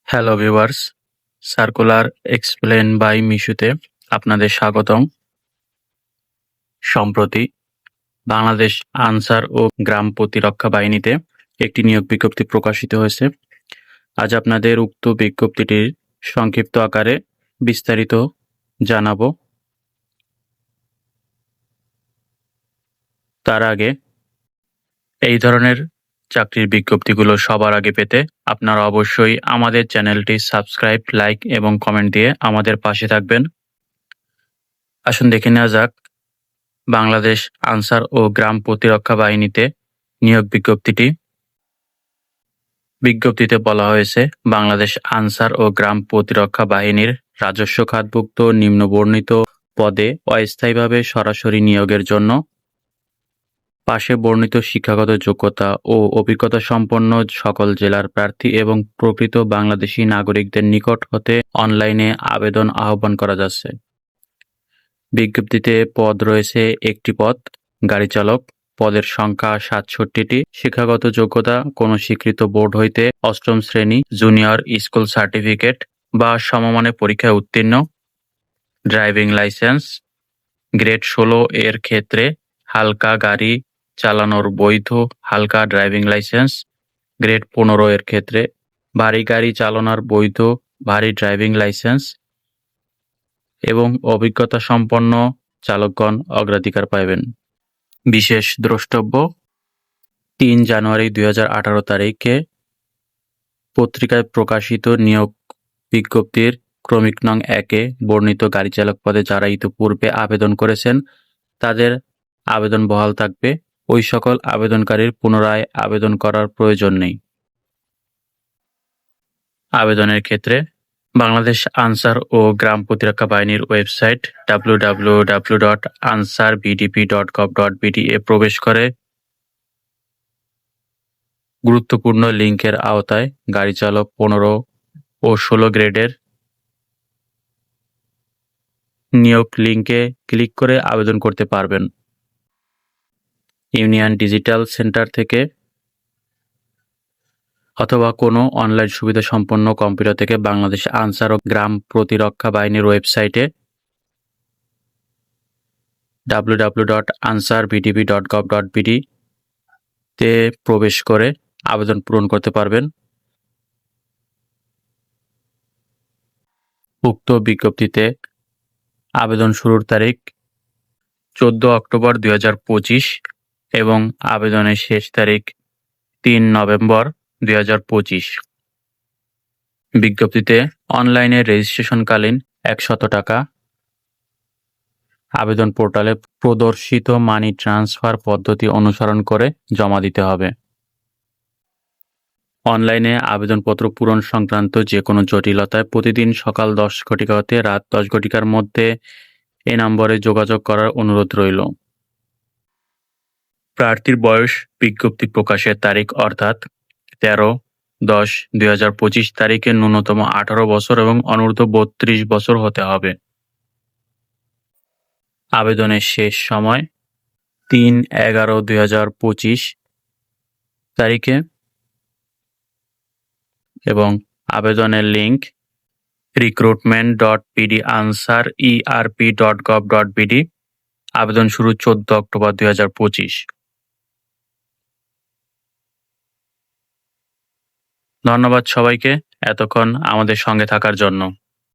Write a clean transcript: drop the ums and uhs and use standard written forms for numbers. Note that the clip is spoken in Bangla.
Hello viewers, circular explain by মিশুতে আপনাদের স্বাগতম। সম্প্রতি বাংলাদেশ আনসার ও গ্রাম প্রতিরক্ষা বাহিনীতে একটি নিয়োগ বিজ্ঞপ্তি প্রকাশিত হয়েছে। আজ আপনাদের উক্ত বিজ্ঞপ্তিটির সংক্ষিপ্ত আকারে বিস্তারিত জানাবো। তার আগে এই ধরনের চাকরির বিজ্ঞপ্তিগুলো সবার আগে পেতে আপনারা অবশ্যই আমাদের চ্যানেলটি সাবস্ক্রাইব, লাইক এবং কমেন্ট দিয়ে আমাদের পাশে থাকবেন। আসুন দেখে নেওয়া যাক বাংলাদেশ আনসার ও গ্রাম প্রতিরক্ষা বাহিনীতে নিয়োগ বিজ্ঞপ্তিটি। বিজ্ঞপ্তিতে বলা হয়েছে, বাংলাদেশ আনসার ও গ্রাম প্রতিরক্ষা বাহিনীর রাজস্ব খাতভুক্ত নিম্নবর্ণিত পদে অস্থায়ীভাবে সরাসরি নিয়োগের জন্য পাশে বর্ণিত শিক্ষাগত যোগ্যতা ও অভিজ্ঞতা সম্পন্ন সকল জেলার প্রার্থী এবং প্রকৃত বাংলাদেশী নাগরিকদের নিকট হতে অনলাইনে আবেদন আহ্বান করা যাচ্ছে। বিজ্ঞপ্তিতে পদ রয়েছে একটি পদ, গাড়ি চালক। পদের সংখ্যা ৬৭টি। শিক্ষাগত যোগ্যতা কোনো স্বীকৃত বোর্ড হইতে অষ্টম শ্রেণী, জুনিয়র স্কুল সার্টিফিকেট বা সমমানের পরীক্ষায় উত্তীর্ণ। ড্রাইভিং লাইসেন্স গ্রেড ১৬ এর ক্ষেত্রে হালকা গাড়ি চালানোর বৈধ হালকা ড্রাইভিং লাইসেন্স, গ্রেড ১৫ এর ক্ষেত্রে ভারী গাড়ি চালানোর বৈধ ভারী ড্রাইভিং লাইসেন্স এবং অভিজ্ঞতা সম্পন্ন চালকগণ অগ্রাধিকার পাইবেন। বিশেষ দ্রষ্টব্য, ৩ জানুয়ারি ২০১৮ তারিখে পত্রিকায় প্রকাশিত নিয়োগ বিজ্ঞপ্তির ক্রমিক নং ১-এ বর্ণিত গাড়ি চালক পদে যারা ইতিপূর্বে আবেদন করেছেন তাদের আবেদন বহাল থাকবে। ওই সকল আবেদনকারীর পুনরায় আবেদন করার প্রয়োজন নেই। আবেদনের ক্ষেত্রে বাংলাদেশ আনসার ও গ্রাম প্রতিরক্ষা বাহিনীর ওয়েবসাইট www.ansarbdp.gov.bd এ প্রবেশ করে গুরুত্বপূর্ণ লিঙ্কের আওতায় গাড়ি চালক ১৫ ও ১৬ গ্রেডের নিয়োগ লিঙ্কে ক্লিক করে আবেদন করতে পারবেন। ইউনিয়ন ডিজিটাল সেন্টার থেকে অথবা কোনো অনলাইন সুবিধা সম্পন্ন কম্পিউটার থেকে বাংলাদেশ আনসার ও গ্রাম প্রতিরক্ষা বাহিনীর ওয়েবসাইটে www.ansarbdp.gov.bd তে প্রবেশ করে আবেদন পূরণ করতে পারবেন। উক্ত বিজ্ঞপ্তিতে আবেদন শুরুর তারিখ ১৪ অক্টোবর ২০২৫ এবং আবেদনের শেষ তারিখ ৩ নভেম্বর ২০২৫। বিজ্ঞপ্তিতে অনলাইনে রেজিস্ট্রেশনকালীন ১০০ টাকা আবেদন পোর্টালে প্রদর্শিত মানি ট্রান্সফার পদ্ধতি অনুসরণ করে জমা দিতে হবে। অনলাইনে আবেদনপত্র পূরণ সংক্রান্ত যে কোনো জটিলতায় প্রতিদিন সকাল ১০ ঘটিকা হতে রাত ১০ ঘটিকার মধ্যে এ নম্বরে যোগাযোগ করার অনুরোধ রইল। প্রার্থীর বয়স বিজ্ঞপ্তি প্রকাশের তারিখ অর্থাৎ ১৩/১০/২০২৫ তারিখে ন্যূনতম ১৮ বছর এবং অনূর্ধ্ব ৩২ বছর হতে হবে। আবেদনের শেষ সময় ৩/১১/২০২৫ তারিখে এবং আবেদনের লিঙ্ক recruitment.pdansarerp.gov.bd। আবেদন শুরু ১৪ অক্টোবর ২০২৫। ধন্যবাদ সবাইকে এতক্ষণ আমাদের সঙ্গে থাকার জন্য।